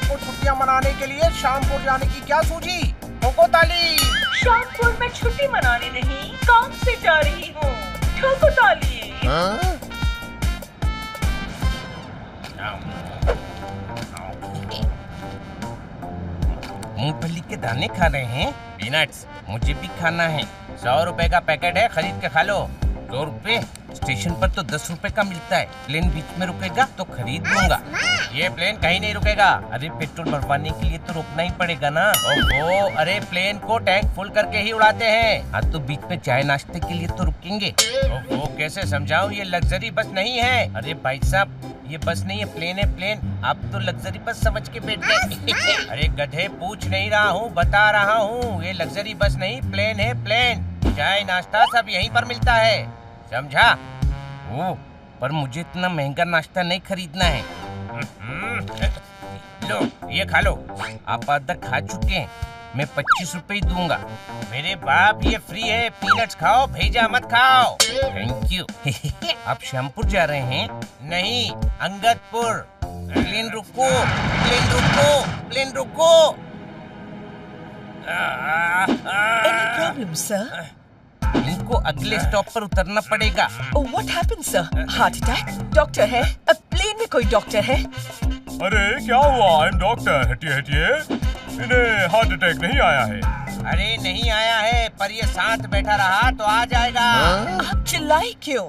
को छुट्टियां मनाने के लिए श्यामपुर जाने की क्या सूझी? ठोको ताली। श्यामपुर में छुट्टी मनाने नहीं, काम से जा रही हूँ। ठोको ताली। मूंगफली के दाने खा रहे हैं? पीनट्स मुझे भी खाना है। 100 रुपए का पैकेट है, खरीद के खा लो। 2 रुपए? स्टेशन पर तो 10 रुपए का मिलता है। प्लेन बीच में रुकेगा तो खरीद लूंगा। ये प्लेन कहीं नहीं रुकेगा। अरे पेट्रोल भरवाने के लिए तो रुकना ही पड़ेगा ना। ओहो, अरे प्लेन को टैंक फुल करके ही उड़ाते हैं। हाँ तो बीच में चाय नाश्ते के लिए तो रुकेंगे। ओहो, कैसे समझाऊं, ये लग्जरी बस नहीं है। अरे भाई साहब, ये बस नहीं है, प्लेन है प्लेन। आप तो लग्जरी बस समझ के बैठ गए। अरे गधे, पूछ नहीं रहा हूँ, बता रहा हूँ। ये लग्जरी बस नहीं, प्लेन है प्लेन। चाय नाश्ता सब यहीं पर मिलता है, समझा? ओह, पर मुझे इतना महंगा नाश्ता नहीं खरीदना है। लो, ये खा लो। आप आधा खा चुके हैं, मैं 25 रुपए ही दूंगा। मेरे बाप, ये फ्री है। पीनट्स खाओ, भेजा मत खाओ। Thank you. आप श्यामपुर जा रहे हैं? नहीं, अंगदपुर। प्लेन रुको, प्लेन रुको, प्लेन रुको। Any problem, sir? इनको अगले स्टॉप पर उतरना पड़ेगा। Oh, what happened, sir? Heart attack? Doctor है? अब प्लेन में कोई डॉक्टर है? अरे क्या हुआ? I am doctor. हटिए हटिए, इन्हें हार्ट अटैक नहीं आया है। अरे नहीं आया है, पर ये साथ बैठा रहा तो आ जाएगा। आप चिल्लाए क्यों?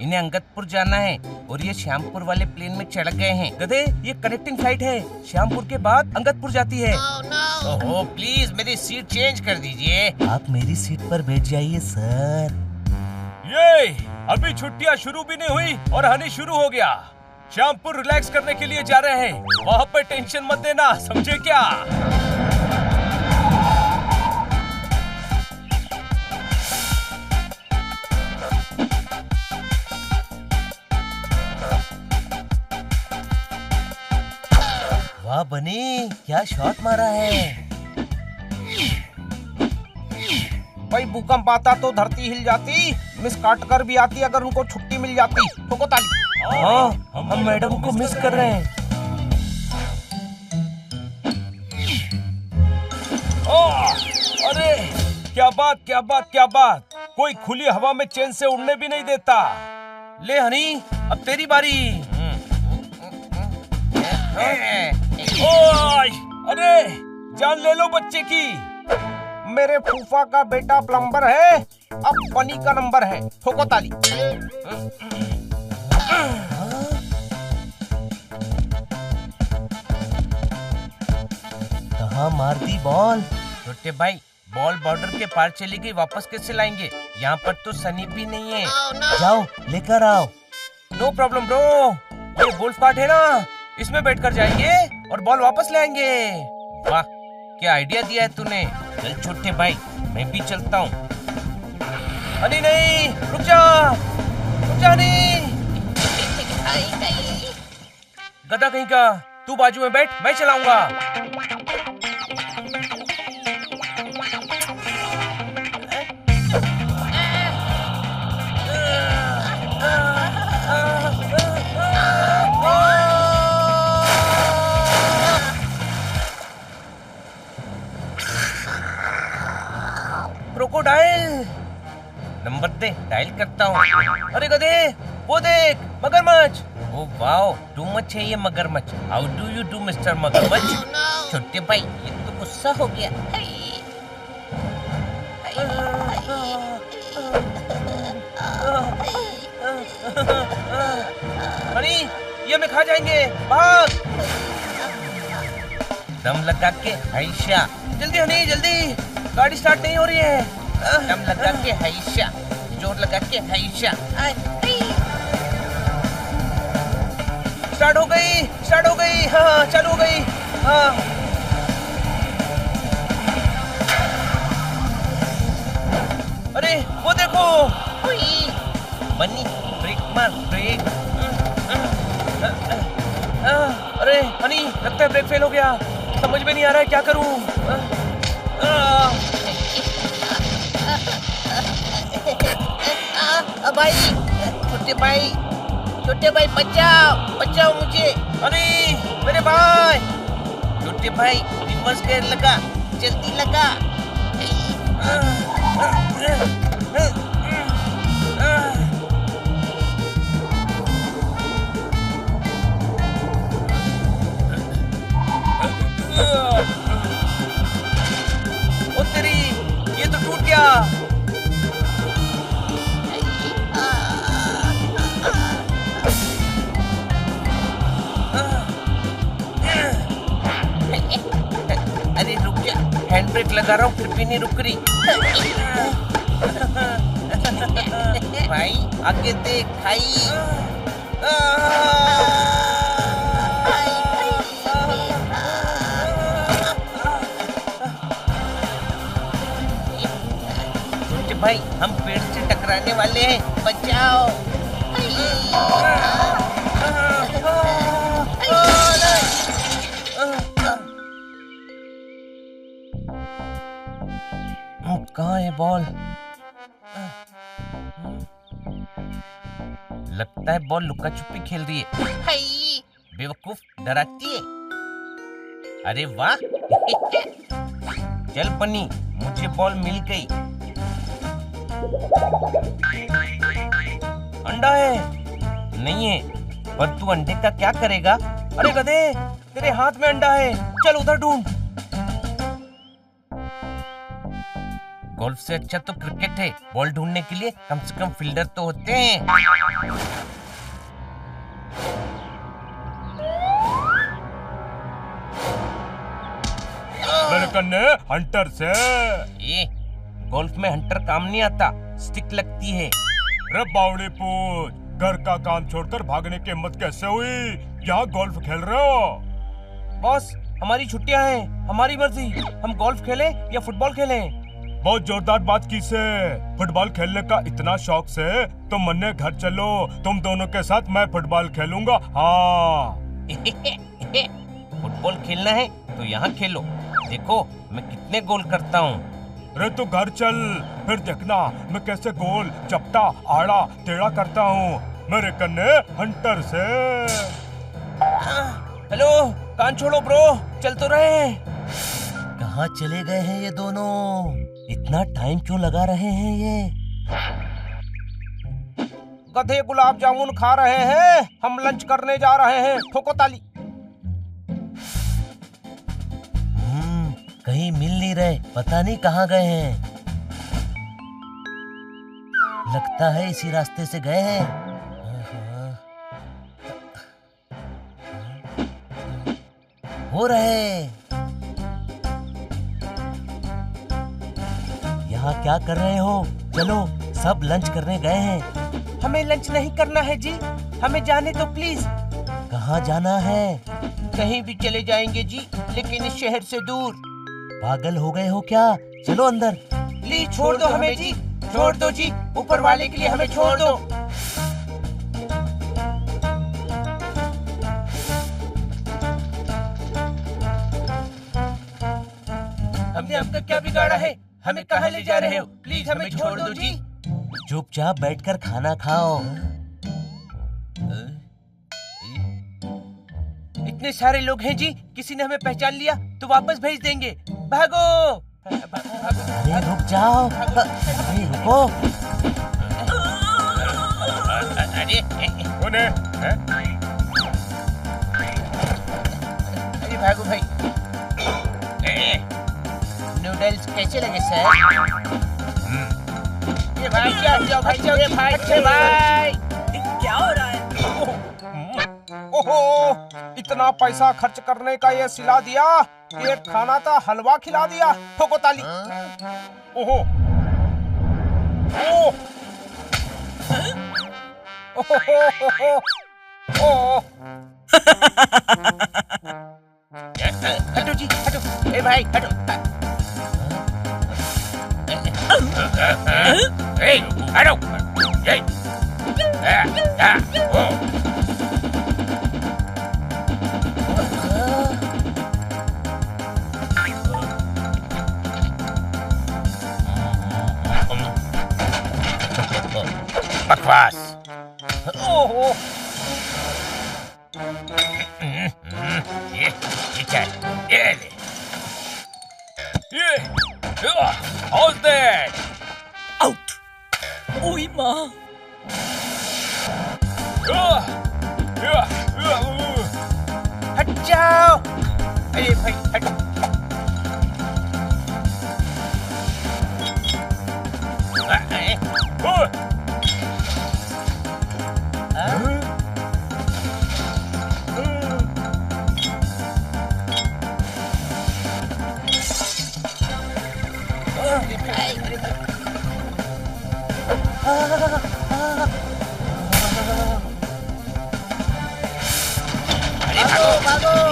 इन्हें अंगदपुर जाना है और ये श्यामपुर वाले प्लेन में चढ़ गए हैं। गधे, ये कनेक्टिंग फ्लाइट है, श्यामपुर के बाद अंगदपुर जाती है। ओहो, प्लीज मेरी सीट चेंज कर दीजिए। आप मेरी सीट पर बैठ जाइए सर। ये अभी छुट्टियां शुरू भी नहीं हुई और हनी शुरू हो गया। श्यामपुर रिलैक्स करने के लिए जा रहे हैं, वहाँ पर टेंशन मत देना, समझे क्या? वाह बनी, क्या शॉट मारा है। भाई भूकंप आता तो धरती हिल जाती, मिस काटकर भी आती अगर उनको छुट्टी मिल जाती। ठोको ताली। हाँ, हम मैडम को मिस कर रहे हैं। अरे क्या बात, क्या बात, क्या बात। कोई खुली हवा में चैन से उड़ने भी नहीं देता। ले हनी, अब तेरी बारी। ओए, अरे जान ले लो बच्चे की। मेरे फूफा का बेटा प्लम्बर है, अब बनी का नंबर है। ठोको ताली। कहाँ मार दी बॉल? छोटे भाई, बॉल बॉर्डर के पार चली गई, वापस कैसे लाएंगे? यहाँ पर तो सनी भी नहीं है। जाओ लेकर आओ। नो प्रॉब्लम ब्रो, ये गोल्फ कार्ट है ना, इसमें बैठकर जाएंगे और बॉल वापस ले आएंगे। वाह, क्या आइडिया दिया है तूने। चल छोटे भाई, मैं भी चलता हूँ। अरे नहीं, रुक जा, रुक जा नहीं। गधा कहीं का, तू बाजू में बैठ, मैं चलाऊंगा। क्रोकोडाइल, नंबर दे, डायल करता हूँ। अरे गधे, वो देख, मगरमच्छ। ओ वाओ, टू मच है ये मगरमच्छ। How do you do mister मगरमच्छ? छोटे भाई, ये तो गुस्सा हो गया। अरे ये हमें खा जाएंगे, भाग। दम लगा के हाइशा, जल्दी हनी जल्दी, गाड़ी स्टार्ट नहीं हो रही है। दम लगा के हाइशा, जोर लगा के हाइशा। स्टार्ट हो गई, स्टार्ट हो गई। हाँ, चालू हो गई। हाँ, अरे वो देखो, बनी, ब्रेक मार, ब्रेक। अरे हनी, लगता है ब्रेक फेल हो गया। समझ में नहीं आ रहा है क्या करूं। भाई, छोटे भाई बचाओ, बचाओ मुझे। अरे मेरे भाई, छोटे भाई रिवर्स गेयर लगा, जल्दी लगा। ओ तेरी, ये तो टूट गया। अरे रुक जा, हैंड ब्रेक लगा रहा हूँ फिर भी नहीं रुक रही। भाई आगे देख भाई। छोटे भाई हम पेड़ से टकराने वाले हैं, बचाओ। कहाँ है बॉल? लगता है बॉल लुका छुपी खेल रही है। बेवकूफ, डराती है। अरे वाह। चल बनी, मुझे बॉल मिल गई। अंडा है? नहीं है, पर तू अंडे का क्या करेगा? अरे गधे, तेरे हाथ में अंडा है, चल उधर ढूंढ। गोल्फ से अच्छा तो क्रिकेट है, बॉल ढूंढने के लिए कम से कम फील्डर तो होते हैं। मेरे कन्ने हंटर से। ये गोल्फ में हंटर काम नहीं आता, स्टिक लगती है। रे बावड़ी पूछ, घर का काम छोड़कर भागने की हिम्मत कैसे हुई? यहाँ गोल्फ खेल रहे हो? बॉस हमारी छुट्टियां हैं, हमारी मर्जी, हम गोल्फ खेलें या फुटबॉल खेलें। बहुत जोरदार बात की से। फुटबॉल खेलने का इतना शौक से तो मन्ने घर चलो, तुम दोनों के साथ मैं फुटबॉल खेलूंगा। हाँ। फुटबॉल खेलना है तो यहाँ खेलो, देखो मैं कितने गोल करता हूँ। रे तू घर चल, फिर देखना मैं कैसे गोल, चपटा, आड़ा, टेढ़ा करता हूँ। मेरे कन्ने हंटर से। हेलो, कान छोड़ो ब्रो, चल तो रहे हैं। कहाँ चले गए हैं ये दोनों? इतना टाइम क्यों लगा रहे हैं ये? गधे गुलाब जामुन खा रहे हैं, हम लंच करने जा रहे हैं। ठोको ताली। कहीं मिल नहीं रहे, पता नहीं कहाँ गए हैं। लगता है इसी रास्ते से गए हैं। हो रहे। यहाँ क्या कर रहे हो? चलो, सब लंच करने गए हैं। हमें लंच नहीं करना है जी, हमें जाने दो प्लीज। कहाँ जाना है? कहीं भी चले जाएंगे जी, लेकिन इस शहर से दूर। पागल हो गए हो क्या? चलो अंदर। प्लीज छोड़ दो हमें जी, छोड़ दो जी, ऊपर वाले के लिए हमें छोड़ दो। हमने आपका क्या बिगाड़ा है? हमें कहाँ ले जा रहे हो? प्लीज हमें छोड़ दो जी। चुपचाप बैठकर खाना खाओ। इतने सारे लोग हैं जी, किसी ने हमें पहचान लिया तो वापस भेज देंगे। भागो। अरे रुक जाओ, अरे रुको। अरे कौन है? अरे भागो भाई। नूडल्स कैसे लगे सर? ये भाई जाओ भाई, जाओ ये भाई, अच्छे भाई। क्या हो रहा है? ओहो, इतना पैसा खर्च करने का ये सिला दिया, एक खाना था हलवा खिला दिया। ठोको ताली। ओहो, ओह, ओह, हटो जी, हटो। ए भाई हटो। हटो। बकवास। ओहो, ये क्या है? ये ये how's that? आउट। ओई माँ। हट जाओ। अरे भाई हट।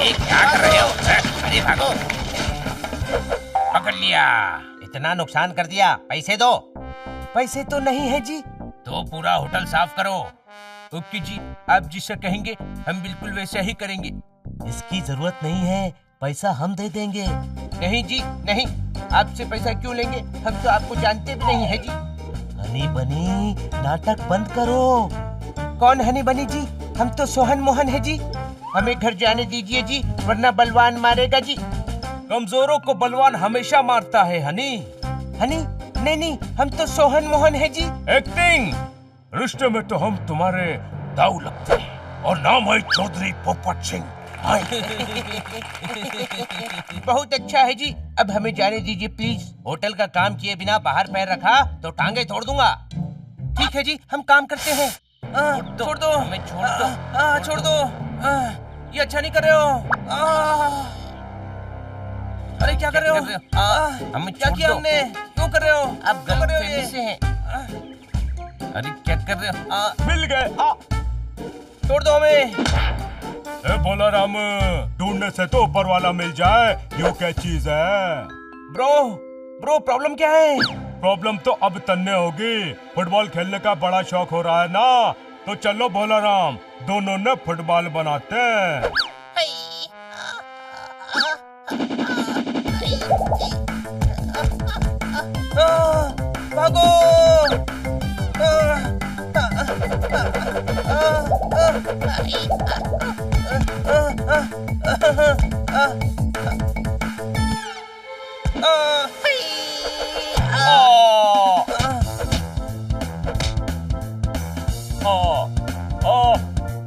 ये क्या कर रहे हो? अरे भागो। पकड़ लिया। इतना नुकसान कर दिया, पैसे दो। पैसे तो नहीं है जी। तो पूरा होटल साफ करो। ओके जी, आप जिसे कहेंगे हम बिल्कुल वैसा ही करेंगे। इसकी जरूरत नहीं है, पैसा हम दे देंगे। नहीं जी नहीं, आपसे पैसा क्यों लेंगे? हम तो आपको जानते भी नहीं है जी। हनी बनी, नाटक बंद करो। कौन हनी बनी जी? हम तो सोहन मोहन है जी। हमें घर जाने दीजिए जी, वरना बलवान मारेगा जी। कमजोरों को बलवान हमेशा मारता है हनी। हनी? नहीं नहीं, हम तो सोहन मोहन है जी। एक्टिंग रिश्ते में तो हम तुम्हारे दाऊ लगते हैं। और नाम है चौधरी पोपट सिंह। बहुत अच्छा है जी, अब हमें जाने दीजिए प्लीज। होटल का काम किए बिना बाहर पैर रखा तो टांगे तोड़ दूंगा। ठीक है जी, हम काम करते हैं। छोड़ दो हमें, छोड़ दो। छोड़ दो। ये अच्छा नहीं कर रहे हो। अरे क्या कर रहे हो? हमें क्या किया हमने? क्यों कर रहे हो? आप गलतफहमी से हैं। अरे क्या कर रहे हो? मिल गए। छोड़ दो हमें। ए बोला राम, ढूंढने से तो ऊपर वाला मिल जाए, यो क्या चीज है? ब्रो प्रॉब्लम क्या है? प्रॉब्लम तो अब तन्ने होगी। फुटबॉल खेलने का बड़ा शौक हो रहा है ना, तो चलो भोला राम, दोनों ने फुटबॉल बनाते हैं। भागो।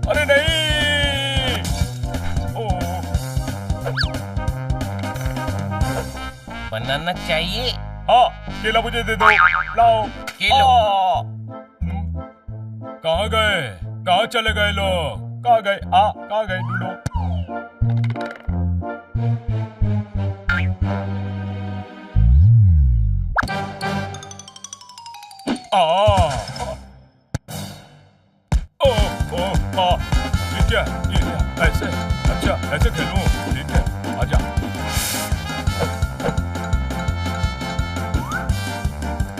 अरे नहीं। बनाना चाहिए। हाँ, केला मुझे दे दो। लाओ। केलो। कहाँ गए? कहाँ चले गए लोग? कहाँ गए? कहाँ गए? ढूंढो। ये क्या? ऐसे? अच्छा, ऐसे खेलूं? ठीक है, आजा।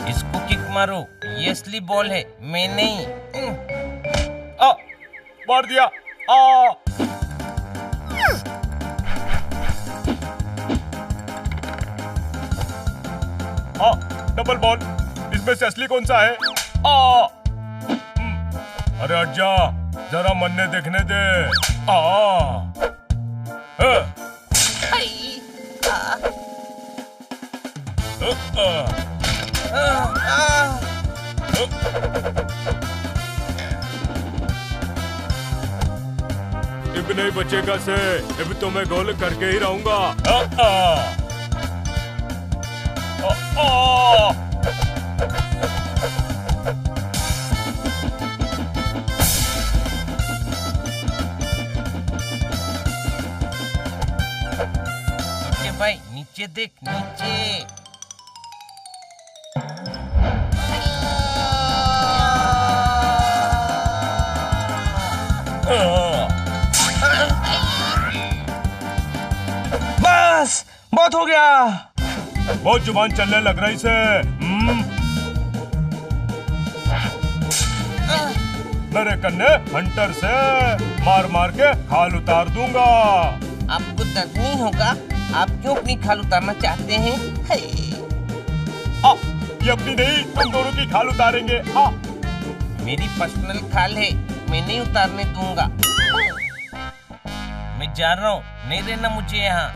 इसको किक मारो, ये असली बॉल है, मैं नहीं। मार दिया। Double ball. इसमें से असली कौन सा है? अरे हट जा, जरा मन्ने देखने दे। अब नहीं बचेगा से, अब तो मैं गोल करके ही रहूंगा। भाई नीचे देख, नीचे। बस बहुत हो गया। बहुत जुबान चलने लग रही से। मेरे कन्ने हंटर से मार मार के खाल उतार दूंगा। आपको दर्द नहीं होगा? आप क्यों अपनी खाल उतारना चाहते हैं? ये अपनी नहीं, तुम दोनों की खाल उतारेंगे। मेरी पर्सनल खाल है, मैं नहीं उतारने दूंगा। मैं जा रहा हूँ, नहीं रहना मुझे यहाँ।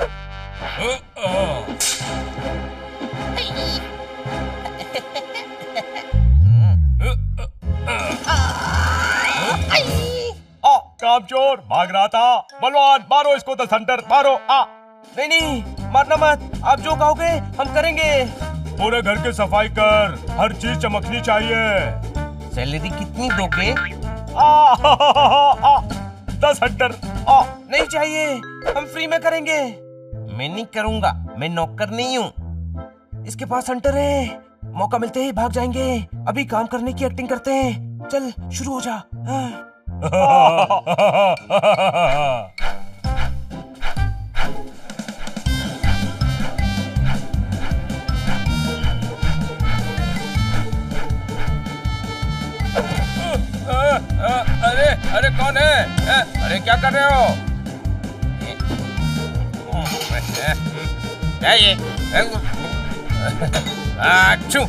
कामचोर भाग रहा था। बलवान मारो इसको 10 हंटर मारो। नहीं नहीं मारना मत, आप जो कहोगे हम करेंगे। पूरे घर की सफाई कर, हर चीज चमकनी चाहिए। सैलरी कितनी दोगे? 10 हंटर। नहीं चाहिए, हम फ्री में करेंगे। मैं नहीं करूंगा, मैं नौकर नहीं हूँ। इसके पास हंटर है, मौका मिलते ही भाग जाएंगे। अभी काम करने की एक्टिंग करते हैं। चल शुरू हो जा। अरे कौन है? अरे क्या कर रहे हो? क्या ये? आच्छू!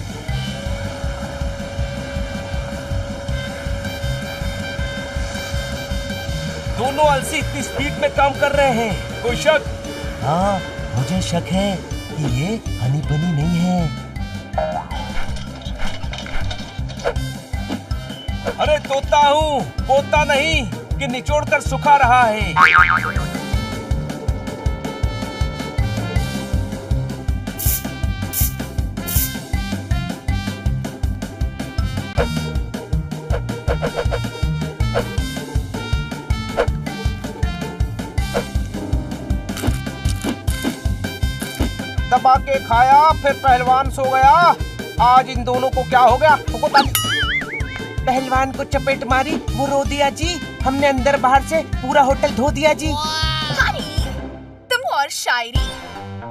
दोनों अलसी इतनी स्पीड में काम कर रहे हैं, कोई शक? हाँ, मुझे शक है कि ये हनी बनी नहीं है। अरे तोता हूँ, पोता नहीं कि निचोड़ कर सुखा रहा है। दबा के खाया फिर पहलवान सो गया। आज इन दोनों को क्या हो गया? पहलवान को चपेट मारी, वो रो दिया जी। हमने अंदर बाहर से पूरा होटल धो दिया जी। तुम और शायरी।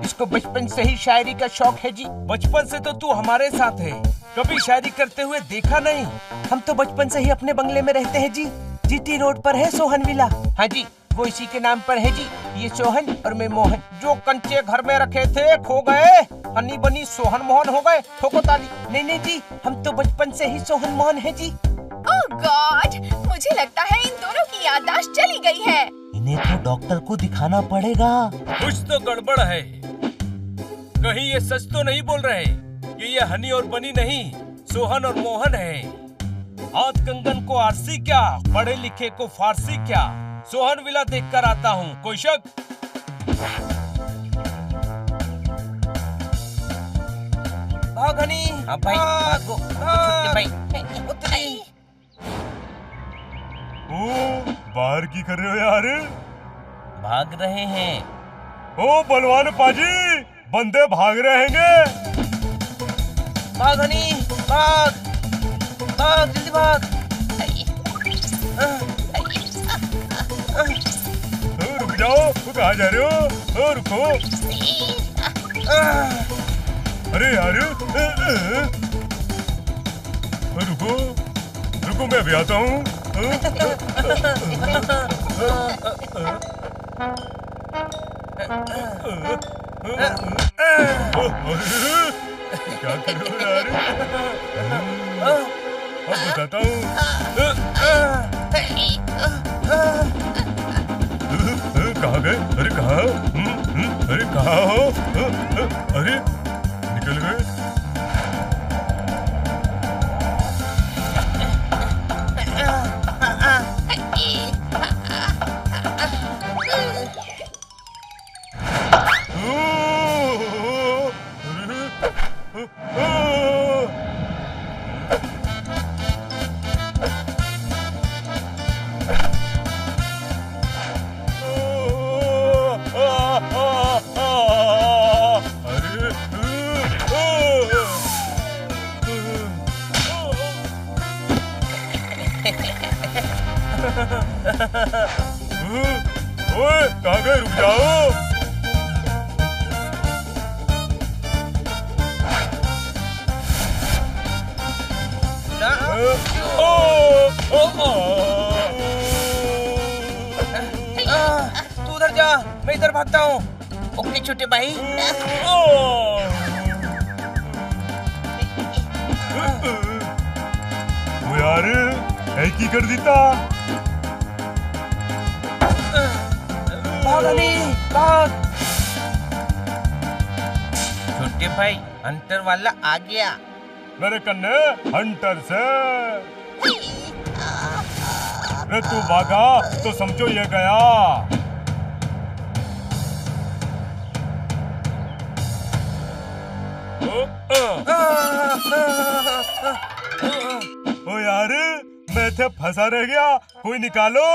इसको बचपन से ही शायरी का शौक है जी। बचपन से तो तू हमारे साथ है, कभी शायरी करते हुए देखा नहीं। हम तो बचपन से ही अपने बंगले में रहते हैं जी। जीटी रोड पर है सोहन विला। हाँ जी, वो इसी के नाम पर है जी। ये सोहन और मैं मोहन। जो कंचे घर में रखे थे खो गए, हनी बनी सोहन मोहन हो गए। ठोको ताली। नहीं जी, हम तो बचपन से ही सोहन मोहन है जी। ओह गॉड, मुझे लगता है इन दोनों की याददाश्त चली गई है। इन्हें तो डॉक्टर को दिखाना पड़ेगा। कुछ तो गड़बड़ है। कहीं ये सच तो नहीं बोल रहे कि ये हनी और बनी नहीं, सोहन और मोहन है। हाथ कंगन को आरसी क्या, पढ़े लिखे को फारसी क्या। सोहन विला देख कर आता हूँ, कोई शक? भाग हनी। हाँ भाई, भागो छोटे भाई। उतरी। ओ, बाहर की कर रहे हो यार? भाग रहे हैं। ओ बलवान पाजी, बंदे भाग रहे हैं। भाग हनी, भाग भाग, जल्दी भाग। रुक जाओ, कहाँ जा रहे हो? रुको। अरे यार, रुको रुको, मैं भी आता हूँ। क्या कर रहे हो यार? अब बताता हूँ। कहाँ गए? अरे कहाँ? अरे कहाँ हो? अरे निकल गए। ओए, कहाँ गए? रुक जाओ। तू उधर जा, मैं इधर भागता हूँ। ओके छोटे भाई। वो यार है की कर देता। भाग अली, भाग। छोटे भाई, हंटर वाला आ गया। मेरे कन्ने हंटर से। रे तू भागा तो समझो ये गया। ओ यार मैं थे फंसा रह गया, कोई निकालो।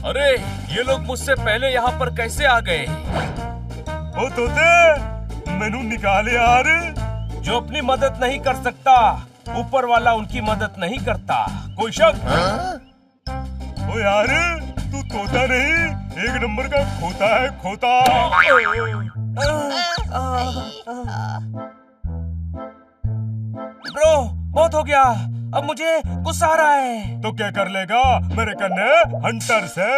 अरे ये लोग मुझसे पहले यहाँ पर कैसे आ गए? ओ तोते मैनू निकाल यार। जो अपनी मदद नहीं कर सकता ऊपर वाला उनकी मदद नहीं करता। कोई शक? ओ यार तू तोता नहीं, एक नंबर का खोता है, खोता। ब्रो बहुत हो गया, अब मुझे गुस्सा आ रहा है। तो क्या कर लेगा मेरे कन्ने हंटर से?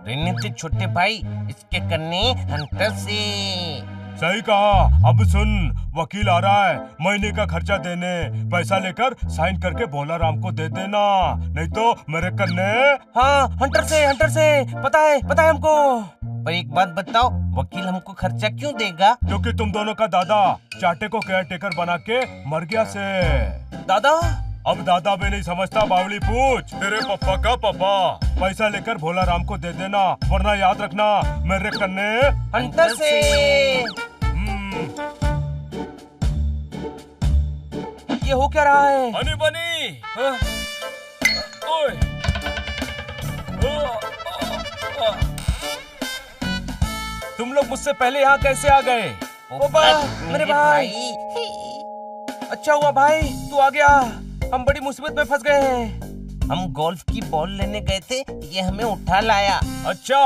रहने से छोटे भाई, इसके कन्ने हंटर से। सही कहा। अब सुन, वकील आ रहा है महीने का खर्चा देने। पैसा लेकर साइन करके भोला राम को दे देना, नहीं तो मेरे कन्ने। हाँ हंटर से पता है हमको। पर एक बात बताओ, वकील हमको खर्चा क्यों देगा? क्योंकि तुम दोनों का दादा चाटे को केयर टेकर बना के मर गया से। दादा? अब दादा भी नहीं समझता, बावली पूछ तेरे पापा का पापा। पैसा लेकर भोला राम को दे देना, वरना याद रखना मेरे कन्ने हंटर से। ये हो क्या रहा है? हनी बनी। ओए। तुम लोग मुझसे पहले यहाँ कैसे आ गए? मेरे भाई। अच्छा हुआ भाई तू आ गया, हम बड़ी मुसीबत में फंस गए हैं। हम गोल्फ की बॉल लेने गए थे, ये हमें उठा लाया। अच्छा,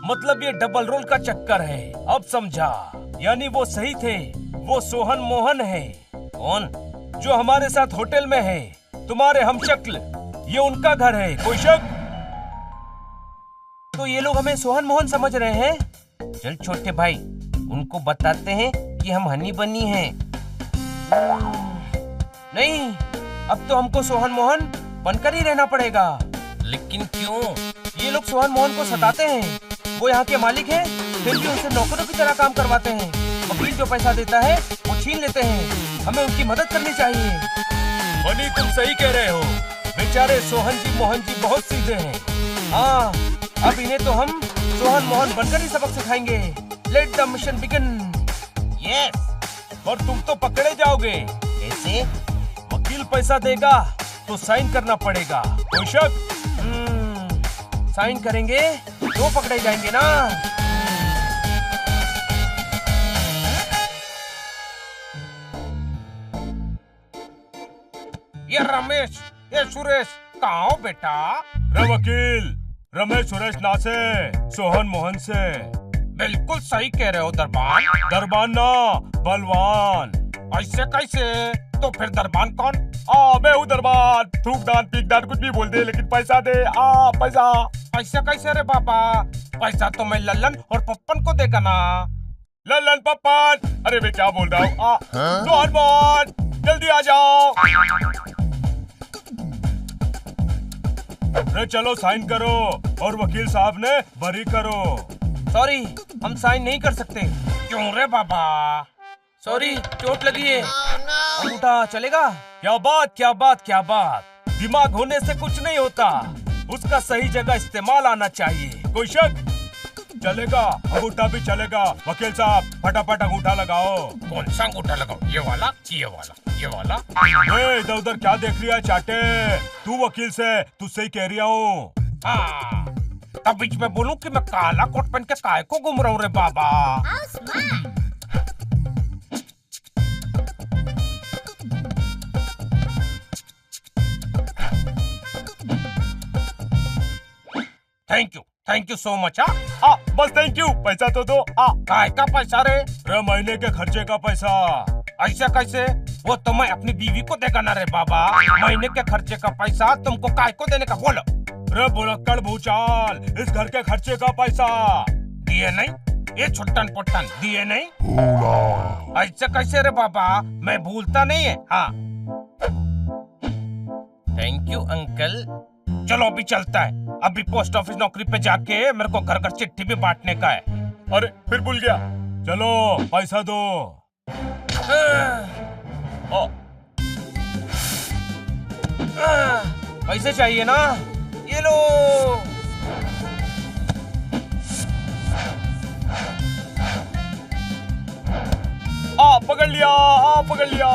मतलब ये डबल रोल का चक्कर है। अब समझा, यानी वो सही थे, वो सोहन मोहन है। कौन? जो हमारे साथ होटल में है, तुम्हारे हमशक्ल। ये उनका घर है, कोई शक? तो ये लोग हमें सोहन मोहन समझ रहे हैं। चल छोटे भाई, उनको बताते हैं कि हम हनी बनी हैं। नहीं, अब तो हमको सोहन मोहन बनकर ही रहना पड़ेगा। लेकिन क्यों? ये लोग सोहन मोहन को सताते हैं। वो यहाँ के मालिक हैं, फिर भी उनसे नौकरों की तरह काम करवाते हैं। वकील जो पैसा देता है वो छीन लेते हैं। हमें उनकी मदद करनी चाहिए। बनी तुम सही कह रहे हो, बेचारे सोहन जी मोहन जी बहुत सीधे हैं। हाँ, अब इन्हें तो हम सोहन मोहन बनकर ही सबक सिखाएंगे। Let the mission begin. Yes. और तुम तो पकड़े जाओगे। कैसे? वकील पैसा देगा तो साइन करना पड़ेगा, कोई शक? साइन करेंगे तो पकड़े जाएंगे ना। ये रमेश, ये सुरेश, कहाँ हो बेटा? रे वकील, रमेश सुरेश ना से, सोहन मोहन से। बिल्कुल सही कह रहे हो दरबान। दरबान ना, बलवान। ऐसे कैसे? तो फिर दरबान कौन? मैं हूँ दरबान। थूकदान पीकदान कुछ भी बोल दे, लेकिन पैसा दे। पैसा। ऐसे कैसे रे बाबा? पैसा तो मैं लल्लन और पप्पन को देगा ना। लल्लन पप्पन? अरे मैं क्या बोल रहा हूँ? सोहन मोहन जल्दी आ जाओ। अरे चलो साइन करो और वकील साहब ने बरी करो। सॉरी, हम साइन नहीं कर सकते। क्यों रे बाबा? सॉरी, चोट लगी है। अंगूठा चलेगा? क्या बात क्या बात क्या बात। दिमाग होने से कुछ नहीं होता, उसका सही जगह इस्तेमाल आना चाहिए, कोई शक? चलेगा, अंगूठा भी चलेगा। वकील साहब फटाफट अंगूठा लगाओ। कौन सा अंगूठा लगाओ? ये वाला, ये वाला, ये वाला? इधर उधर क्या देख रही है चाटे? तू वकील से तुझसे ही कह रही हूँ। हाँ, तब बीच में बोलूं कि मैं काला कोट पहन के काहे को घूम रहा हूँ रे बाबा? Thank you so much. बस थैंक यू, पैसा तो दो। काय का पैसा रे? महीने के खर्चे का पैसा। ऐसा कैसे? वो तो मैं अपनी बीवी को देगा ना रे बाबा। महीने के खर्चे का पैसा तुमको काय को देने का? बोलो। रे बुलक्कड़ भूचाल, इस घर के खर्चे का पैसा दिए नहीं? ये छुट्टन पुट्टन दिए नहीं? ऐसे कैसे रे बाबा? मैं भूलता नहीं है। हाँ, थैंक यू अंकल। चलो अभी चलता है। अभी पोस्ट ऑफिस नौकरी पे जाके मेरे को घर घर चिट्ठी भी बांटने का है। अरे फिर भूल गया। चलो पैसा दो। पैसे चाहिए ना, ये लो। पकड़ लिया, पकड़ लिया।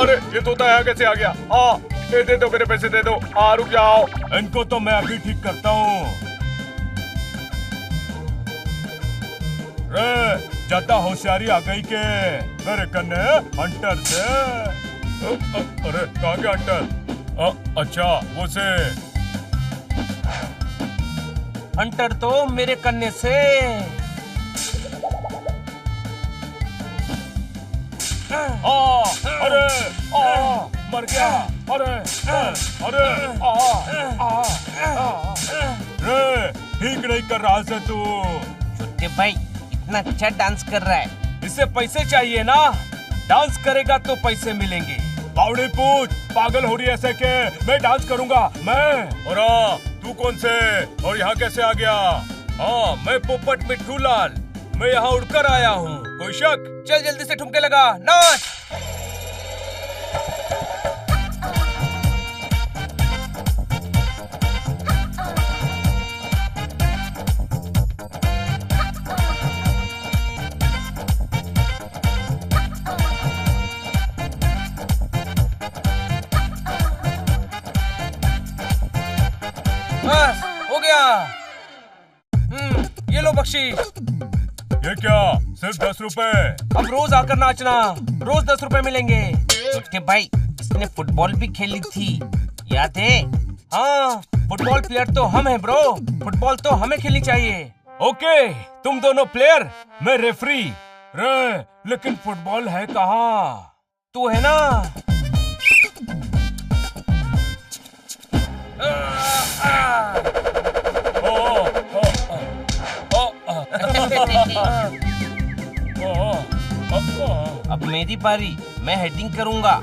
अरे ये तोता यहाँ कैसे आ गया? दे दो, मेरे पैसे दे दो। रुक जाओ, इनको तो मैं अभी ठीक करता हूँ। ज्यादा होशियारी आ गई के मेरे कन्ने हंटर से। अरे कहाँ गया हंटर? अच्छा वो से हंटर तो मेरे कन्ने से। अरे मर गया। अरे ठीक नहीं कर रहा से तू। छोटे भाई इतना अच्छा डांस कर रहा है, इसे पैसे चाहिए ना, डांस करेगा तो पैसे मिलेंगे। बावड़ी पूछ, पागल हो रही है ऐसे के मैं डांस करूंगा मैं? और तू कौन से और यहाँ कैसे आ गया? मैं पोपट मिट्ठू लाल, मैं यहाँ उड़कर आया हूँ। कोई शक? चल जल्दी से ठुमके लगा, नाच। बस हो गया। ये लो बख्शीश। ये क्या, सिर्फ 10 रुपए? अब रोज आकर नाचना, रोज 10 रुपए मिलेंगे। छोटे भाई इसने फुटबॉल भी खेली थी, याद है? हाँ, फुटबॉल प्लेयर तो हम हैं ब्रो, फुटबॉल तो हमें खेलनी चाहिए। ओके, तुम दोनों प्लेयर, मैं रेफरी। लेकिन फुटबॉल है कहाँ? तू है ना? अब मेरी बारी, मैं हेडिंग करूंगा।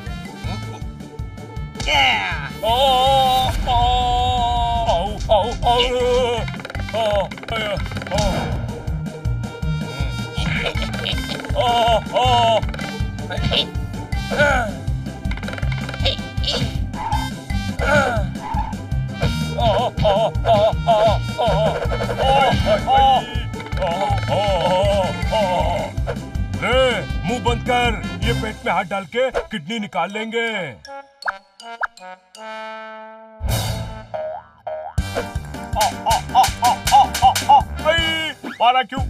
मुंह बंद कर, ये पेट में हाथ डाल के किडनी निकाल लेंगे। मारा क्यों?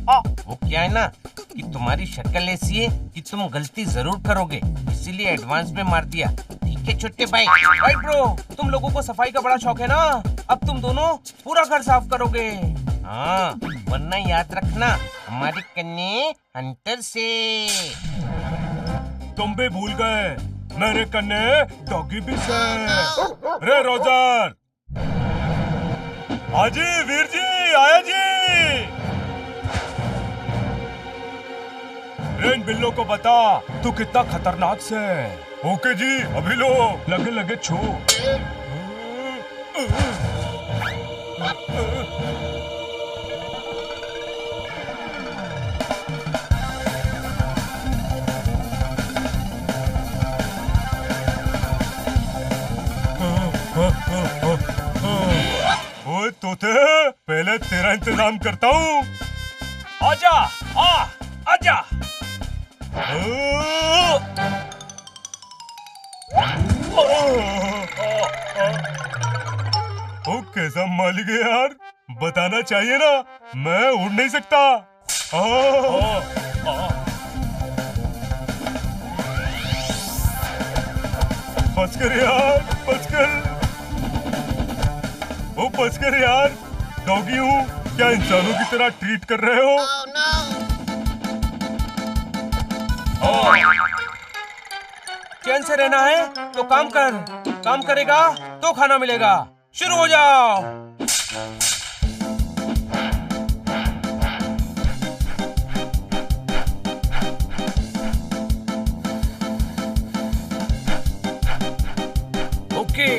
वो क्या है ना कि तुम्हारी शक्ल ऐसी है कि तुम गलती जरूर करोगे, इसीलिए एडवांस में मार दिया। ठीक है छोटे भाई। राइट ब्रो, तुम लोगों को सफाई का बड़ा शौक है ना, अब तुम दोनों पूरा घर साफ करोगे। हाँ, वरना याद रखना हमारे कन्ने हंटर से। तुम भी भूल गए, मेरे कन्ने डॉगी भी से। रे रोजर, हाजी वीर जी, आया जी। इन बिल्लों को बता तू कितना खतरनाक से। ओके जी, अभी लो, लगे लगे छू। ओए तोते, पहले तेरा इंतजाम करता हूँ। आजा, आजा। ओ कैसा मालिक है यार, बताना चाहिए ना, मैं उड़ नहीं सकता। बच कर यार, बच कर। ओ बच कर यार, डॉगी हूँ, क्या इंसानों की तरह ट्रीट कर रहे हो? चैन से रहना है तो काम कर, काम करेगा तो खाना मिलेगा। शुरू हो जाओ। ओके,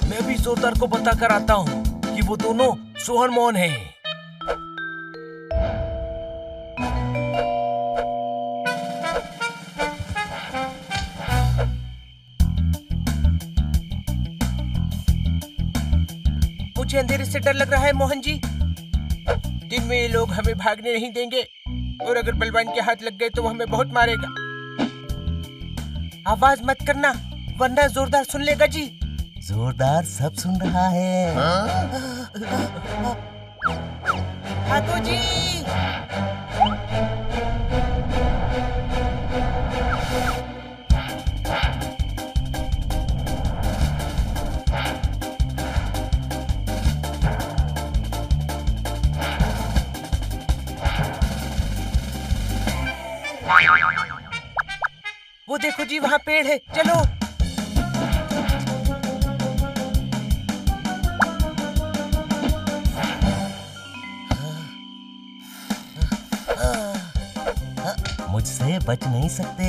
मैं भी जोरदार को बता कर आता हूँ कि वो दोनों सोहन मोहन हैं। मुझे अंधेरे से डर लग रहा है मोहन जी। दिन में ये लोग हमें भागने नहीं देंगे और अगर बलवान के हाथ लग गए तो वो हमें बहुत मारेगा। आवाज मत करना वरना जोरदार सुन लेगा जी। जोरदार सब सुन रहा है। भागो जी। वो देखो जी वहाँ पेड़ है, चलो। मुझसे बच नहीं सकते।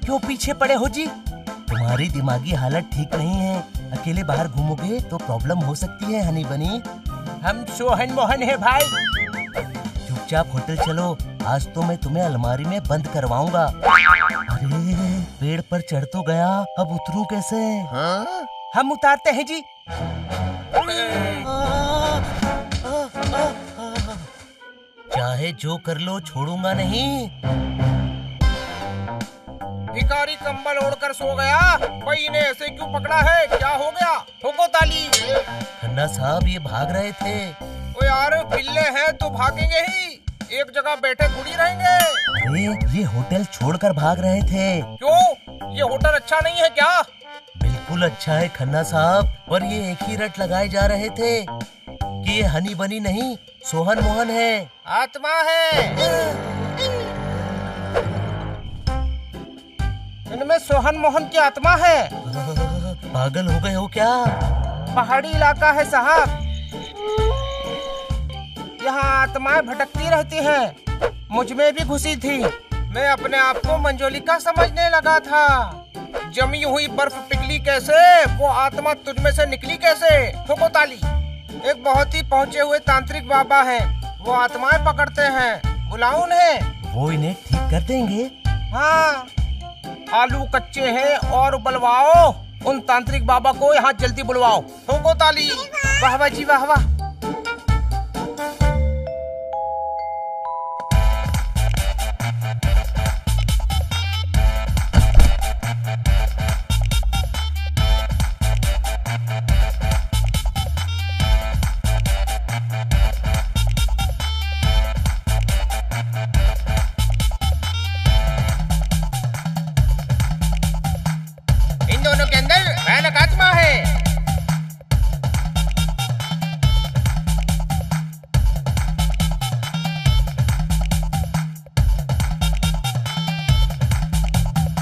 क्यों पीछे पड़े हो जी? तुम्हारी दिमागी हालत ठीक नहीं है। अकेले बाहर घूमोगे तो प्रॉब्लम हो सकती है हनी बनी। हम सोहन मोहन है भाई। चुपचाप होटल चलो, आज तो मैं तुम्हें अलमारी में बंद करवाऊंगा। अरे पेड़ पर चढ़ तो गया, अब उतरूं कैसे? हम उतारते हैं जी। चाहे जो कर लो, छोड़ूंगा नहीं। भिखारी कंबल ओढ़कर सो गया, भाई इन्हें ऐसे क्यों पकड़ा है? क्या हो गया? ठोको ताली। खन्ना साहब ये भाग रहे थे। ओ यार बिल्ले हैं तो भागेंगे ही, एक जगह बैठे थोड़ी रहेंगे। अरे ये होटल छोड़कर भाग रहे थे। क्यों? ये होटल अच्छा नहीं है क्या? बिल्कुल अच्छा है खन्ना साहब, पर ये एक ही रट लगाए जा रहे थे कि ये हनी बनी नहीं सोहन मोहन है। आत्मा है। इनमें सोहन मोहन की आत्मा है। पागल हो गए हो क्या? पहाड़ी इलाका है साहब, यहाँ आत्माएं भटकती रहती हैं। मुझ में भी घुसी थी। मैं अपने आप को मंजोलिका समझने लगा था। जमी हुई बर्फ पिघली कैसे, वो आत्मा तुझ में से निकली कैसे? ठोको ताली। एक बहुत ही पहुँचे हुए तांत्रिक बाबा हैं, वो आत्माएं पकड़ते हैं। बुलाओ उन्हें। वो इन्हें ठीक कर देंगे। हाँ, आलू कच्चे हैं और उबलवाओ। उन तांत्रिक बाबा को यहाँ जल्दी बुलवाओ। ठोको ताली। वाह वाह जी वाह वाह। इन दोनों के अंदर भयानक आत्मा है।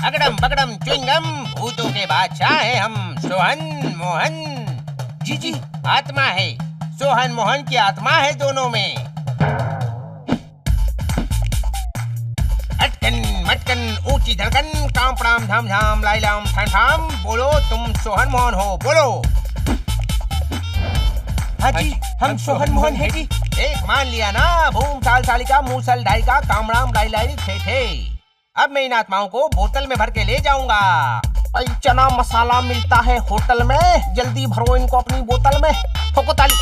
अगड़म बगड़म च्युइंगम, भूतों के बादशाह हैं हम, सोहन मोहन। जी जी, आत्मा है, सोहन मोहन की आत्मा है दोनों में। अटकन मटकन ऊंची धड़कन, काम प्राम धाम धाम लाइलाम ठाम ठाम। बोलो तुम सोहन मोहन हो, बोलो। हाँ जी, हम सोहन मोहन है जी। एक मान लिया ना, भूम साल सालिका मूसल ढालिका काम राम लाई लाई थे थे। अब मैं इन आत्माओं को बोतल में भर के ले जाऊंगा। भाई चना मसाला मिलता है होटल में, जल्दी भरो इनको अपनी बोतल में। ठोको ताली।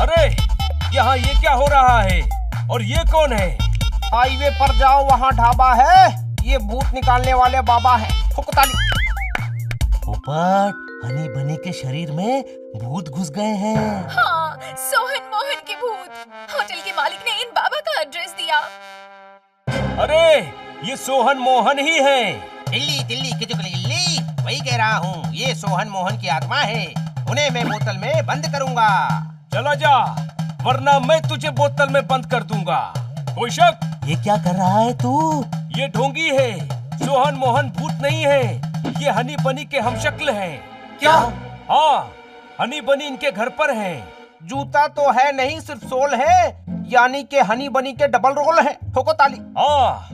अरे यहाँ ये क्या हो रहा है और ये कौन है? हाईवे पर जाओ, वहाँ ढाबा है। ये भूत निकालने वाले बाबा हैं। ठोको ताली। पोपट, हनी बनी के शरीर में भूत घुस गए हैं। हाँ, सोहन मोहन के भूत। होटल के मालिक ने इन बाबा का एड्रेस दिया। अरे ये सोहन मोहन ही है। दिल्ली दिल्ली किचुकली, वही कह रहा हूँ, ये सोहन मोहन की आत्मा है। उन्हें मैं बोतल में बंद करूंगा। चला जा, वरना मैं तुझे बोतल में बंद कर दूंगा। कोई शक? ये क्या कर रहा है तू? ये ढोंगी है, सोहन मोहन भूत नहीं है। ये हनी बनी के हमशक्ल हैं। क्या? हाँ, हनी बनी इनके घर पर है। जूता तो है नहीं, सिर्फ सोल है, यानी के हनी बनी के डबल रोल है। ठोको ताली। हाँ,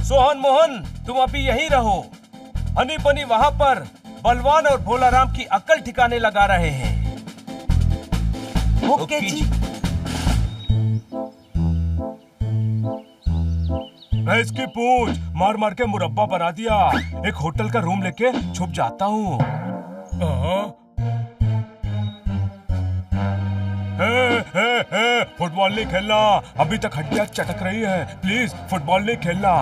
सोहन मोहन तुम अभी यहीं रहो। हनी बनी वहाँ पर बलवान और भोलाराम की अक्ल ठिकाने लगा रहे हैं। ओके जी। भैंस की पूंछ मार मार के मुरब्बा बना दिया। एक होटल का रूम लेके छुप जाता हूँ। फुटबॉल नहीं खेलना, अभी तक हड्डियां चटक रही हैं। प्लीज फुटबॉल नहीं खेलना।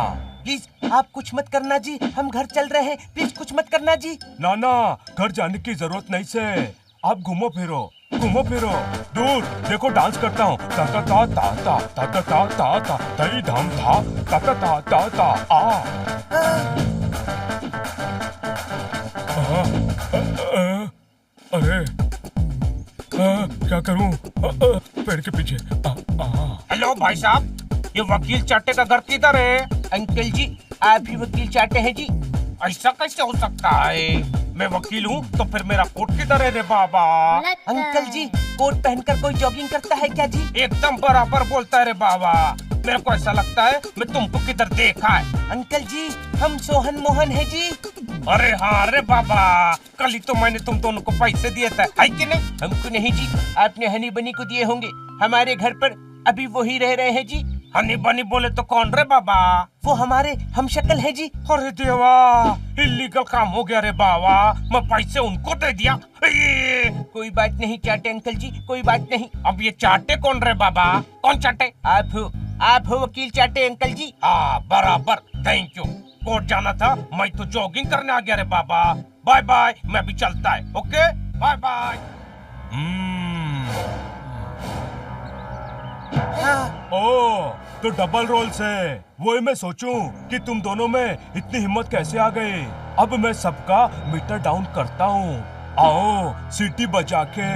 प्लीज आप कुछ मत करना जी, हम घर चल रहे हैं, प्लीज कुछ मत करना जी। ना घर जाने की जरूरत नहीं से, आप घूमो फिरो दूर। देखो डांस करता हूँ, ता ता ता ता ता ता ता ता ता ता तई धाम था ता ता ता ता ता आ। अरे क्या करूँ? पेड़ के पीछे। हेलो भाई साहब, ये वकील चाटे का घर किधर है? अंकल जी आप ही वकील चाटे हैं जी? ऐसा कैसे हो सकता है? मैं वकील हूँ तो फिर मेरा कोट किधर है रे बाबा? अंकल जी कोट पहनकर कोई जॉगिंग करता है क्या जी? एकदम बराबर बोलता है रे बाबा। मेरे को ऐसा लगता है मैं तुमको किधर देखा है। अंकल जी हम सोहन मोहन है जी। अरे हाँ रे बाबा, कल ही तो मैंने तुम दोनों को पैसे दिए थे, है कि नहीं? हमको नहीं जी, आपने हनी बनी को दिए होंगे। हमारे घर पर अभी वही रह रहे हैं जी। हनी बनी बोले तो कौन रे बाबा? वो हमारे हम शक्ल है जी। अरे देवा, इलीगल काम हो गया रे बाबा, मैं पैसे उनको दे दिया। कोई बात नहीं चाटे अंकल जी, कोई बात नहीं। अब ये चाटे कौन रे बाबा? कौन चाटे? आप हो वकील चाटे अंकल जी। बराबर, थैंक यू। कोर्ट जाना था, मैं तो जॉगिंग करने आ गया रे बाबा। बाय बाय, मैं भी चलता है। Okay bye bye. ओ तो डबल रोल्स है। वही मैं सोचूं कि तुम दोनों में इतनी हिम्मत कैसे आ गई। अब मैं सबका मीटर डाउन करता हूँ, आओ सीटी बजा के।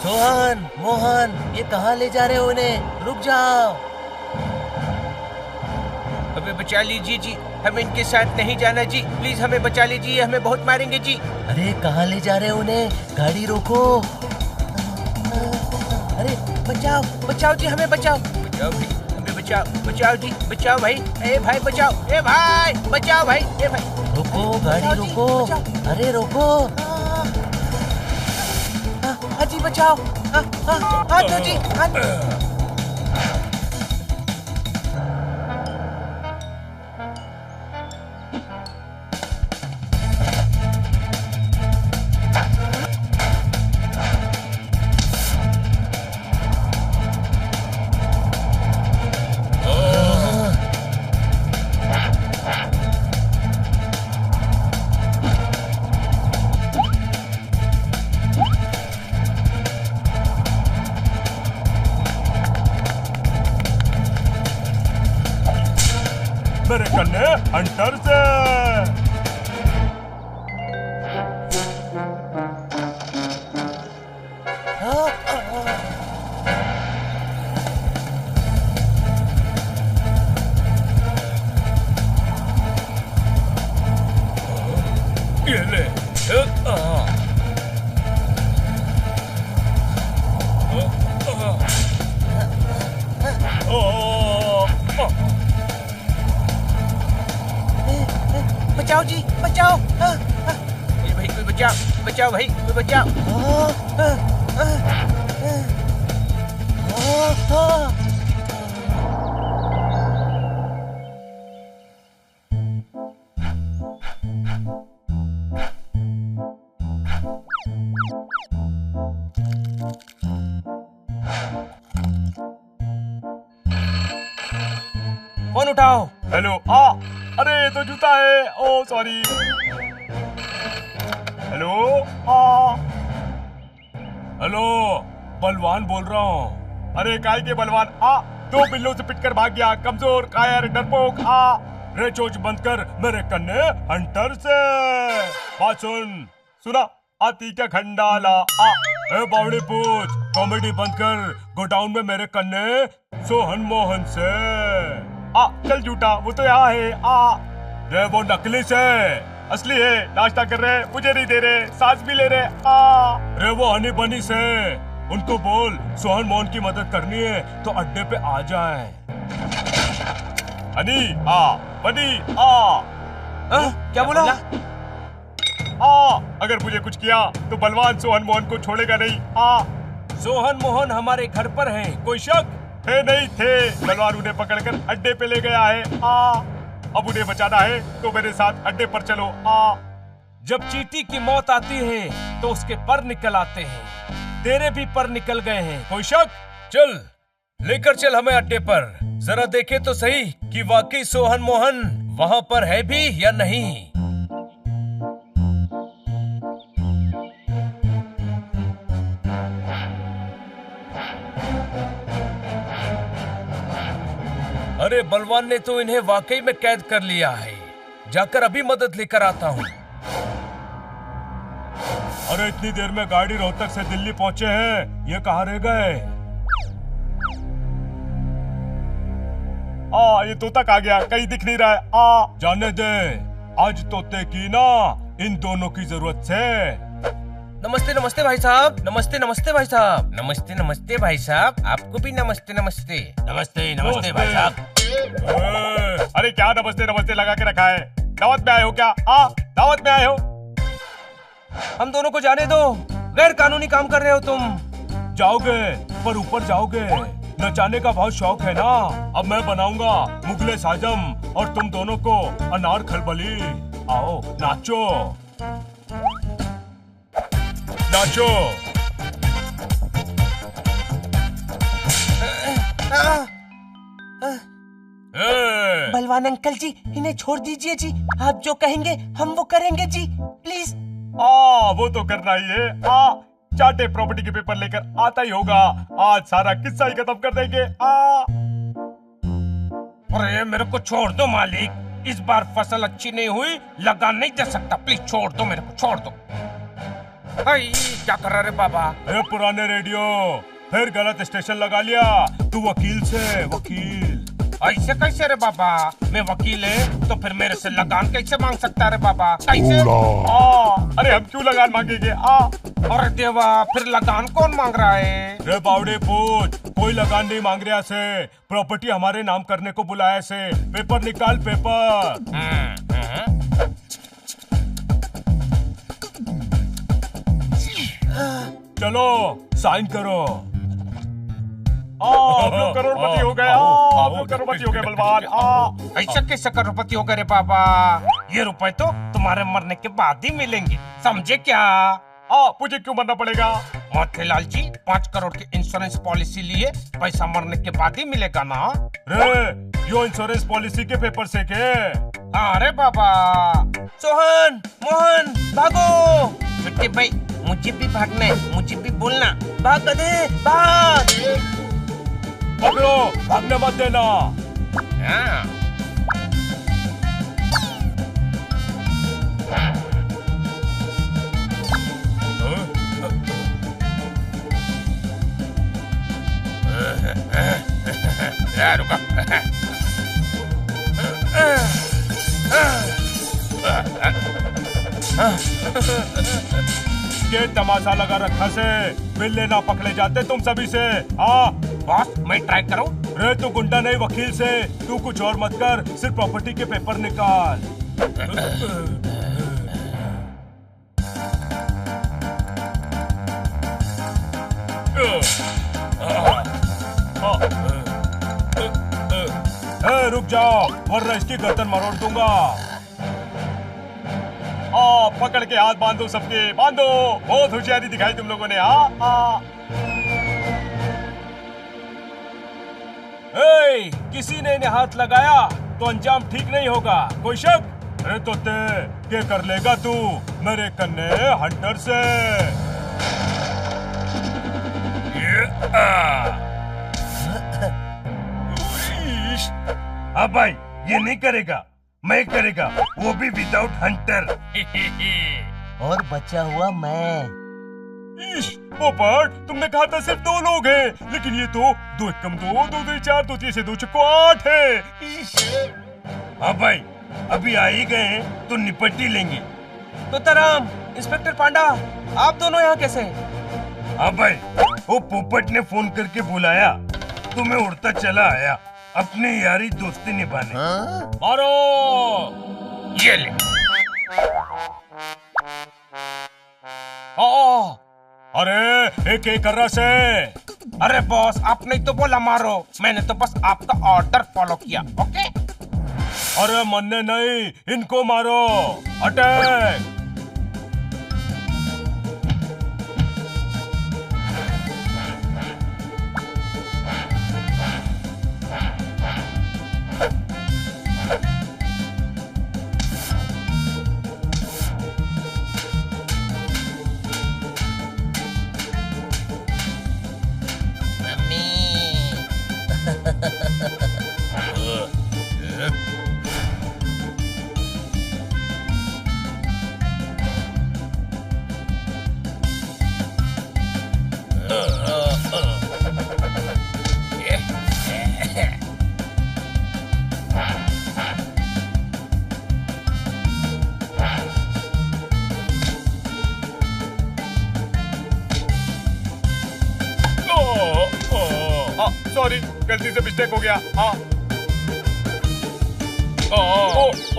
सोहन मोहन ये कहाँ ले जा रहे हो उन्हें? रुक जाओ। हमें बचा लीजिए जी, हमें इनके साथ नहीं जाना जी, प्लीज हमें बचा लीजिए, हमें बहुत मारेंगे जी। अरे कहाँ ले जा रहे हो उन्हें? गाड़ी रोको। अरे बचाओ जी, हमें बचाओ भाई, हमें बचाओ जी, बचाओ भाई। ए भाई बचाओ, ए भाई बचाओ भाई, ए भाई रोको, गाड़ी रोको। अरे रोको। हाँ जी बचाओ। हाँ जी हाँ। मेरे कन्ने हंटर से। ये ले। बचाओ जी बचाओ। भाई कोई बचाओ भाई, कोई बचाओ। फोन उठाओ। हेलो। अरे ये तो जूता है। ओ सॉरी। हेलो। हेलो बलवान बोल रहा हूँ। अरे काय के बलवान? दो बिल्लों से पिटकर भाग गया, कमजोर कायर डरपोक। रे चोच बंद कर मेरे कन्ने हंटर से। बात सुना आती क्या खंडाला। ए बावड़ी पूछ, कॉमेडी बंद कर, गोडाउन में मेरे कन्ने सोहन मोहन से। चल झूठा, वो तो यहाँ है। रे वो नकली से, असली है। नाश्ता कर रहे, मुझे नहीं दे रहे, सांस भी ले रहे। रे वो हनी बनी से, उनको बोल सोहन मोहन की मदद करनी है तो अड्डे पे आ जाए। हनी बनी क्या बोला? अगर मुझे कुछ किया तो बलवान सोहन मोहन को छोड़ेगा नहीं। सोहन मोहन हमारे घर पर हैं, कोई शक? थे नहीं थे, बलवान उन्हें पकड़कर अड्डे पे ले गया है। अब उन्हें बचाना है तो मेरे साथ अड्डे पर चलो। जब चींटी की मौत आती है तो उसके पर निकल आते हैं। तेरे भी पर निकल गए हैं, कोई शक? चल लेकर चल हमें अड्डे पर, जरा देखे तो सही कि वाकई सोहन मोहन वहाँ पर है भी या नहीं। अरे बलवान ने तो इन्हें वाकई में कैद कर लिया है। जाकर अभी मदद लेकर आता हूँ। अरे इतनी देर में गाड़ी रोहतक से दिल्ली पहुंचे हैं, ये कहाँ रह गए? ये तोता आ गया, कहीं दिख नहीं रहा है। जाने दे, आज तोते की ना इन दोनों की जरूरत है। नमस्ते नमस्ते भाई साहब, नमस्ते नमस्ते भाई साहब, नमस्ते नमस्ते भाई साहब, आपको भी नमस्ते नमस्ते। नमस्ते नमस्ते भाई साहब। अरे क्या नमस्ते नमस्ते लगा के रखा है? दावत में आए हो क्या? दावत में आए हो? हम दोनों को जाने दो, गैर कानूनी काम कर रहे हो तुम। जाओगे पर ऊपर जाओगे, नचाने का बहुत शौक है ना। अब मैं बनाऊंगा मुगले साजम और तुम दोनों को अनार खलबली। आओ नाचो नाचो। बलवान अंकल जी, इन्हें छोड़ दीजिए जी, आप जो कहेंगे हम वो करेंगे जी, प्लीज। वो तो करना ही है। चाटे प्रॉपर्टी के पेपर लेकर आता ही होगा, आज सारा किस्सा ही खत्म कर देंगे। अरे मेरे को छोड़ दो मालिक, इस बार फसल अच्छी नहीं हुई, लगान नहीं दे सकता, प्लीज छोड़ दो मेरे को, छोड़ दो। क्या कर रहा रे बाबा? पुराने रेडियो फिर गलत स्टेशन लगा लिया। तू वकील से वकील। ऐसे कैसे रे बाबा? मैं वकील है तो फिर मेरे से लगान कैसे मांग सकता रे बाबा? कैसे? अरे हम क्यों लगान मांगेंगे? अरे देवा, फिर लगान कौन मांग रहा है? रे बावड़े पूछ, कोई लगान नहीं मांग रहा से, प्रॉपर्टी हमारे नाम करने को बुलाया से। पेपर निकाल, पेपर। चलो साइन करो। आप लोग करोड़पति हो गए। आप लोग करोड़पति हो गए बलवान। ऐसा कैसे करोड़पति हो गए रे बाबा? ये रुपए तो तुम्हारे मरने के बाद ही मिलेंगे, समझे क्या? मुझे क्यों मरना पड़ेगा? मोतीलाल जी 5 करोड़ की इंश्योरेंस पॉलिसी लिए, पैसा मरने के बाद ही मिलेगा ना? रे यो इंश्योरेंस पॉलिसी के पेपर से के? अरे बाबा। सोहन मोहन भागो। छुट्टी भाई, मुझे भी भागना है, मुझे भी बोलना। भाग गधे भाग। पकड़ो, भागने मत देना। रुका। ये तमाशा लगा रखा से, बिल्ले ना पकड़े जाते तुम सभी से। बॉस मैं ट्राई करूं? रे तू गुंडा नहीं वकील से, तू कुछ और मत कर, सिर्फ प्रॉपर्टी के पेपर निकाल। रुक जाओ वरना इसकी गर्दन मरोड़ दूंगा। पकड़ के हाथ बांधो सबके, बांधो। बहुत होशियारी दिखाई तुम लोगों ने। किसी ने इन्हें हाथ लगाया तो अंजाम ठीक नहीं होगा, कोई शक? अरे तोते, क्या कर लेगा तू मेरे कन्ने हंटर से? भाई ये नहीं करेगा, मैं करेगा, वो भी विदाउट हंटर। और बचा हुआ मैं। पोपट, तुमने कहा था सिर्फ 2 लोग हैं, लेकिन ये तो 2 एकम 2, 2 2 4, 2 3 से 2 चक्को 8 है। हाँ भाई, अभी आ ही गए हैं तो निपट ही लेंगे। तो तराम, इंस्पेक्टर पांडा, आप दोनों यहाँ कैसे? हाँ भाई, वो पोपट ने फोन करके बुलाया तो मैं उड़ता चला आया अपनी यारी दोस्ती निभाने। मारो! ये ले। अरे एक कर रहा से। अरे बॉस, आपने तो बोला मारो, मैंने तो बस आपका ऑर्डर फॉलो किया। ओके? अरे मरने नहीं, इनको मारो। अटैक। सॉरी, गलती से मिस्टेक हो गया। हाँ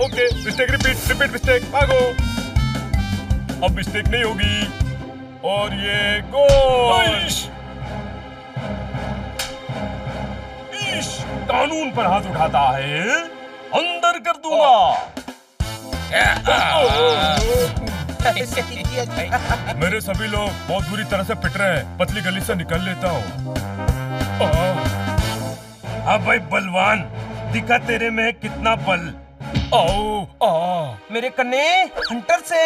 ओके, मिस्टेक रिपीट मिस्टेक। भागो, अब मिस्टेक नहीं होगी। और ये गोल। कानून पर हाथ उठाता है, अंदर कर दूंगा। मेरे सभी लोग बहुत बुरी तरह से पिट रहे हैं, पतली गली से निकल लेता हूँ। हाँ भाई बलवान, दिखा तेरे में कितना बल। मेरे कन्ने हंटर से।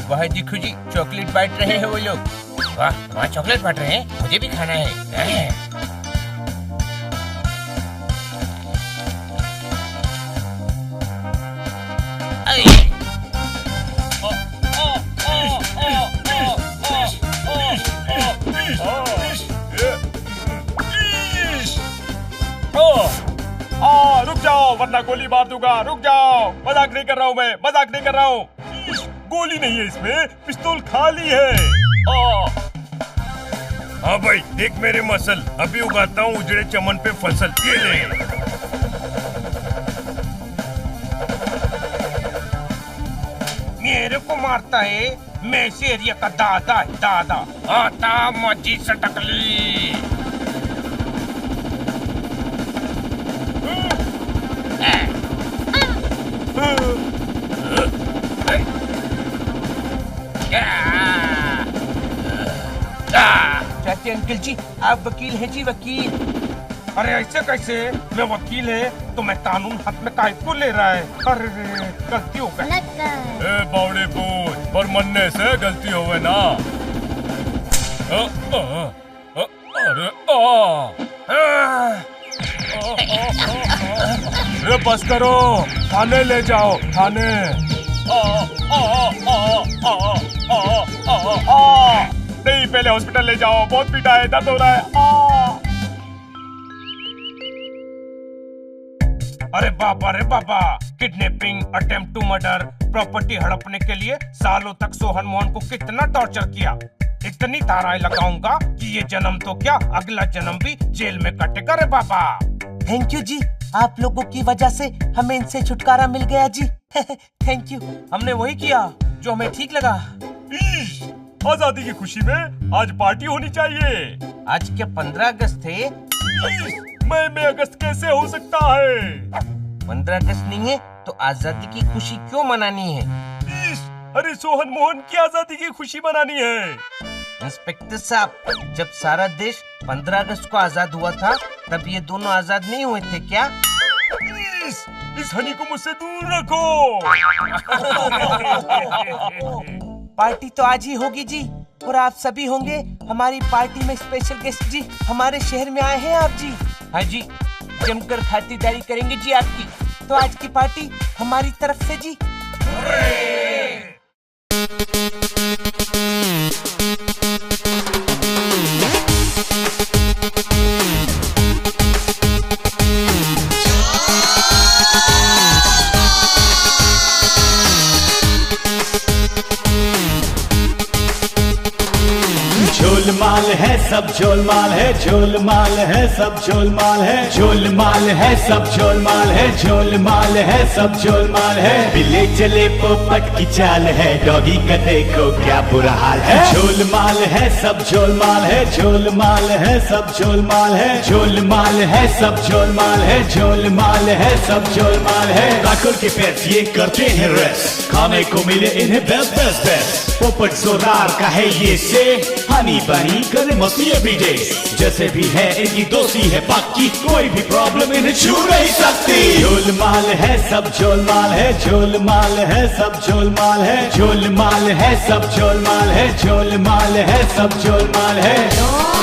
वाह देखो जी, चॉकलेट बांट रहे हैं वो लोग। वाह, वहाँ चॉकलेट बांट रहे हैं, मुझे भी खाना है। रुक जाओ वरना गोली मार दूंगा। रुक जाओ, मजाक नहीं कर रहा हूँ मैं, मजाक नहीं कर रहा हूँ। गोली नहीं है इसमें, पिस्तौल खाली है। हाँ भाई, देख मेरे मसल, अभी उगाता हूँ उजड़े चमन पे फसल। ये ले। मेरे को मारता है, मैं इस एरिया का दादा है, दादा। आता मजी सटकली। चाहते अंकल जी, आप वकील हैं जी, वकील। अरे ऐसे कैसे? मैं वकील है तो मैं कानून हाथ में काहे को ले रहा है? अरे गलती हो गई। ए बावड़े पूछ, पर मरने से गलती होवे ना। अरे बस करो, थाने ले जाओ, थाने। नहीं, पहले हॉस्पिटल ले जाओ, बहुत पीटा है, दर्द हो रहा है। अरे बाबा, kidnapping, attempt to murder, property हड़पने के लिए सालों तक सोहन मोहन को कितना टॉर्चर किया। इतनी धाराएं लगाऊंगा कि ये जन्म तो क्या, अगला जन्म भी जेल में कटेगा रे बाबा। थैंक यू जी, आप लोगों की वजह से हमें इनसे छुटकारा मिल गया जी। Thank you. हमने वही किया जो हमें ठीक लगा। आजादी की खुशी में आज पार्टी होनी चाहिए। आज क्या 15 अगस्त थे? मई अगस्त कैसे हो सकता है? 15 अगस्त नहीं है तो आजादी की खुशी क्यों मनानी है? अरे सोहन मोहन की आजादी की खुशी मनानी है। इंस्पेक्टर साहब, जब सारा देश 15 अगस्त को आजाद हुआ था तब ये दोनों आजाद नहीं हुए थे क्या? इस हनी को मुझसे दूर रखो। पार्टी तो आज ही होगी जी, और आप सभी होंगे हमारी पार्टी में स्पेशल गेस्ट जी। हमारे शहर में आए हैं आप जी। हाँ जी, जमकर खातिरदारी करेंगे जी आपकी। तो आज की पार्टी हमारी तरफ से जी। झोलमाल है सब झोलमाल है, झोलमाल है, सब झोलमाल है, झोलमाल है, सब झोलमाल है, झोलमाल है, सब झोलमाल है। बिल्ले चले पोपट की चाल है, डॉगी का देखो क्या बुरा हाल है। झोलमाल है, सब झोलमाल है, झोलमाल है, सब झोलमाल है, झोलमाल है, सब झोलमाल है, झोलमाल है, सब झोलमाल है। राखोल के पेट्स ये करते हैं रेस्ट, खाने को मिले इन्हें बेस्ट बेस्ट बेस्ट। पोपट जोरदार का है ये से, हनी बनी करे मस्ती एवरीडे। जैसे भी है इनकी दोस्ती है बाकी, कोई भी प्रॉब्लम इन्हें छू नहीं सकती। झोलमाल है, सब झोलमाल है, झोलमाल है, सब झोलमाल है, झोलमाल है, सब झोलमाल है, झोलमाल है, सब झोलमाल है।